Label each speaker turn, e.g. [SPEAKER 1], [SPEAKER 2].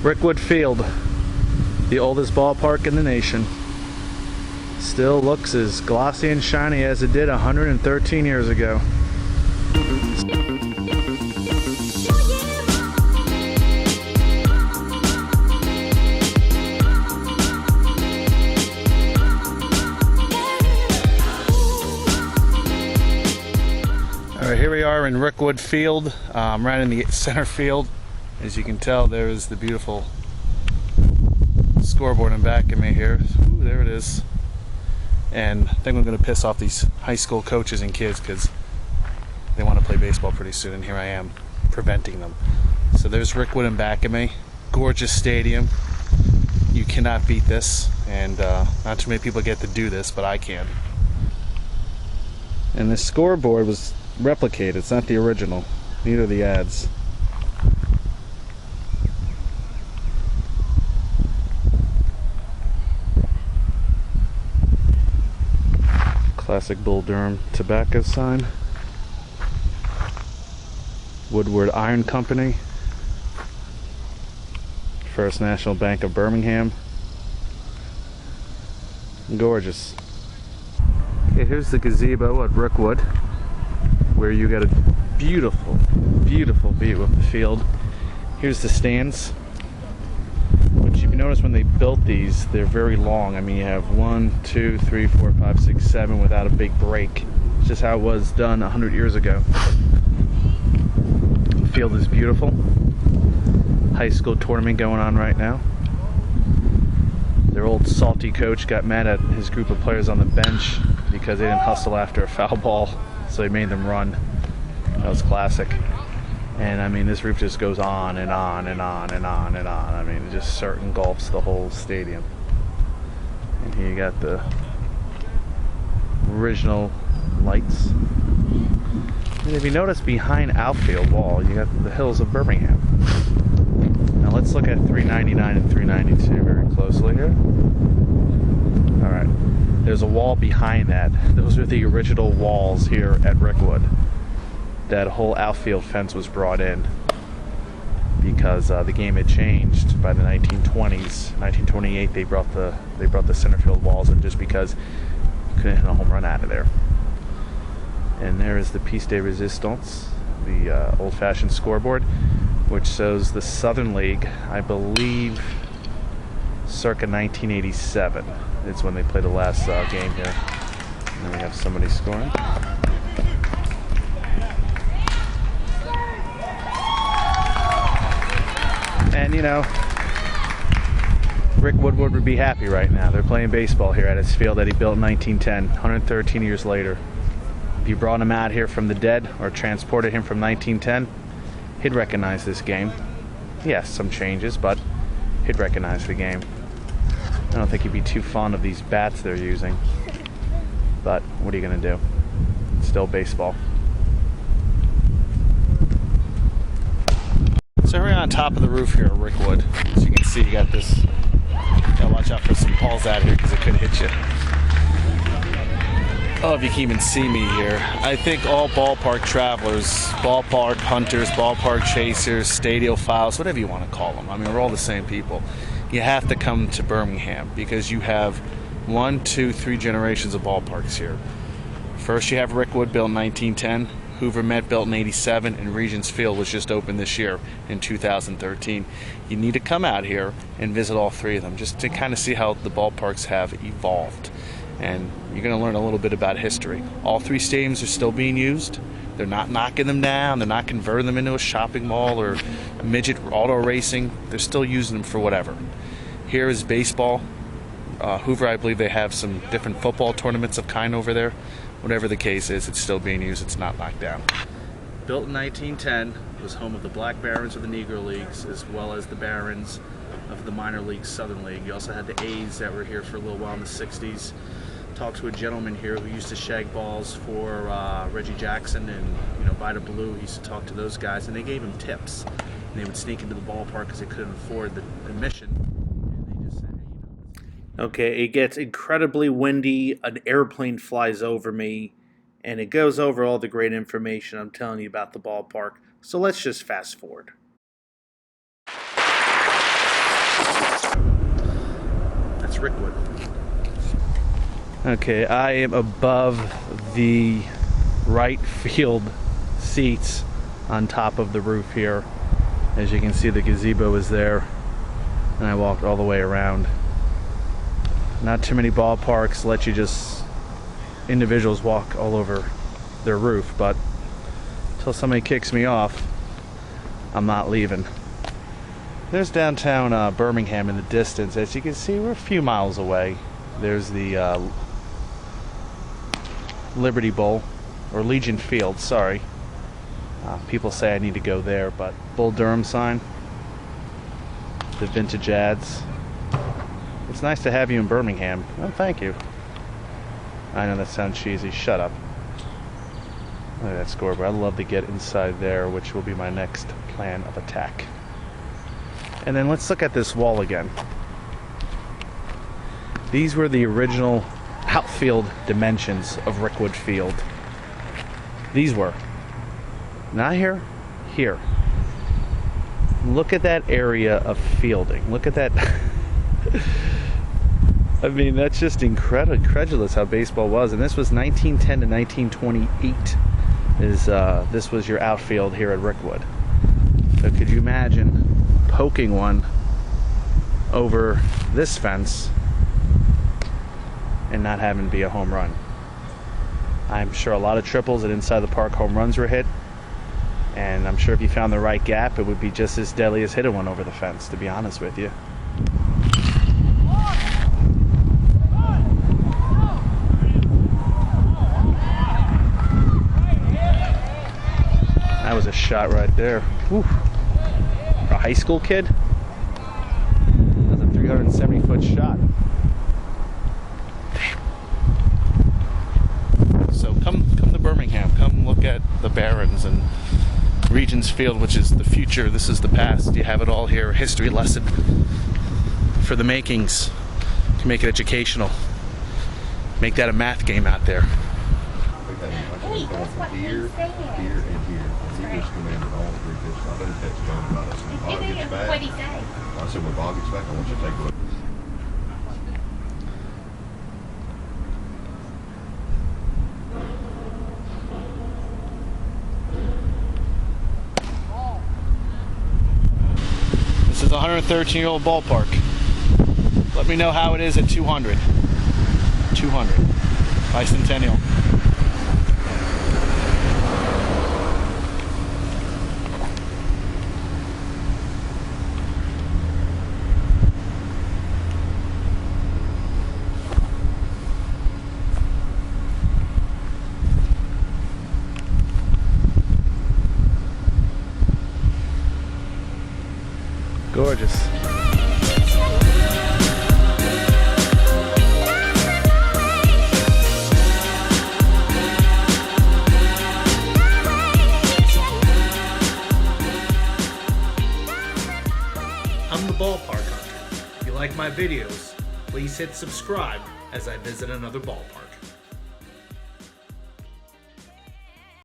[SPEAKER 1] Rickwood Field, the oldest ballpark in the nation, still looks as glossy and shiny as it did 113 years ago. Alright, here we are in Rickwood Field, right in the center field. As you can tell, there is the beautiful scoreboard in back of me here. Ooh, there it is. And I think I'm going to piss off these high school coaches and kids because they want to play baseball pretty soon, and here I am preventing them. So there's Rickwood in back of me. Gorgeous stadium. You cannot beat this, and not too many people get to do this, but I can. And this scoreboard was replicated. It's not the original. Neither are the ads. Classic Bull Durham tobacco sign. Woodward Iron Company. First National Bank of Birmingham. Gorgeous. Okay, here's the gazebo at Rickwood, where you get a beautiful, beautiful view of the field. Here's the stands, which if you notice when they built these, they're very long. I mean, you have 1, 2, 3, 4, 5, 6, 7 without a big break. It's just how it was done 100 years ago. The field is beautiful. High school tournament going on right now. Their old salty coach got mad at his group of players on the bench because they didn't hustle after a foul ball, so he made them run. That was classic. And I mean, this roof just goes on and on and on and on and on. I mean, it just engulfs the whole stadium. And here you got the original lights. And if you notice behind outfield wall, you got the hills of Birmingham. Now let's look at 399 and 392 very closely here. Alright, there's a wall behind that. Those are the original walls here at Rickwood. That whole outfield fence was brought in because the game had changed by the 1920s. 1928 they brought the center field walls in just because you couldn't hit a home run out of there. And there is the piece de resistance, the Old-Fashioned Scoreboard, which shows the Southern League, I believe circa 1987 is when they played the last game here. And then we have somebody scoring. And you know, Rick Woodward would be happy right now. They're playing baseball here at his field that he built in 1910, 113 years later. If you brought him out here from the dead or transported him from 1910, he'd recognize this game. Yes, some changes, but he'd recognize the game. I don't think he'd be too fond of these bats they're using. But what are you going to do? It's still baseball. So we're on top of the roof here at Rickwood. As you can see, you got this. Gotta watch out for some balls out here because it could hit you. Oh, if you can even see me here. I think all ballpark travelers, ballpark hunters, ballpark chasers, stadiophiles, whatever you want to call them. I mean, we're all the same people. You have to come to Birmingham because you have 1, 2, 3 generations of ballparks here. First, you have Rickwood, built in 1910. Hoover Met, built in 87, and Regents Field was just opened this year in 2013. You need to come out here and visit all 3 of them just to kind of see how the ballparks have evolved. And you're going to learn a little bit about history. All 3 stadiums are still being used. They're not knocking them down. They're not converting them into a shopping mall or a midget auto racing. They're still using them for whatever. Here is baseball. Hoover, I believe they have some different football tournaments of kind over there. Whatever the case is, it's still being used. It's not knocked down. Built in 1910, it was home of the Black Barons of the Negro Leagues, as well as the Barons of the minor league Southern League. You also had the A's that were here for a little while in the 60s. Talked to a gentleman here who used to shag balls for Reggie Jackson and, you know, Vida Blue. He used to talk to those guys, and they gave him tips. And they would sneak into the ballpark because they couldn't afford the admission. And they just said, hey, you know. Okay, it gets incredibly windy. An airplane flies over me, and it goes over all the great information I'm telling you about the ballpark. So let's just fast forward. Rickwood. Okay, I am above the right field seats on top of the roof here. As you can see, the gazebo is there, and I walked all the way around. Not too many ballparks let you just individuals walk all over their roof, but until somebody kicks me off, I'm not leaving. There's downtown Birmingham in the distance. As you can see, we're a few miles away. There's the Liberty Bowl, or Legion Field, sorry. People say I need to go there, but Bull Durham sign, the vintage ads. It's nice to have you in Birmingham. Oh, thank you. I know that sounds cheesy. Shut up. Look at that scoreboard. I'd love to get inside there, which will be my next plan of attack. And then let's look at this wall again. These were the original outfield dimensions of Rickwood Field. These were. Not here. Here. Look at that area of fielding. Look at that. I mean, that's just incredulous how baseball was. And this was 1910 to 1928. This was your outfield here at Rickwood. So could you imagine poking one over this fence and not having to be a home run? I'm sure a lot of triples and inside the park home runs were hit, and I'm sure if you found the right gap, it would be just as deadly as hitting one over the fence, to be honest with you. That was a shot right there. Whew. For a high school kid, that was a 370-foot shot. Damn. So come to Birmingham. Come look at the Barons and Regents Field, which is the future. This is the past. You have it all here. A history lesson for the makings. You can make it educational. Make that a math game out there.
[SPEAKER 2] Hey, that's what he's saying.
[SPEAKER 3] Here and here. He just commanded all three pitches. I didn't text John about it. When Bob gets back,
[SPEAKER 2] What'd he say?
[SPEAKER 3] I said, when Bob gets back, I want you to take a look.
[SPEAKER 1] This is a 113-year-old ballpark. Let me know how it is at 200. 200. Bicentennial. Gorgeous. I'm the Ballpark Hunter. If you like my videos, please hit subscribe as I visit another ballpark.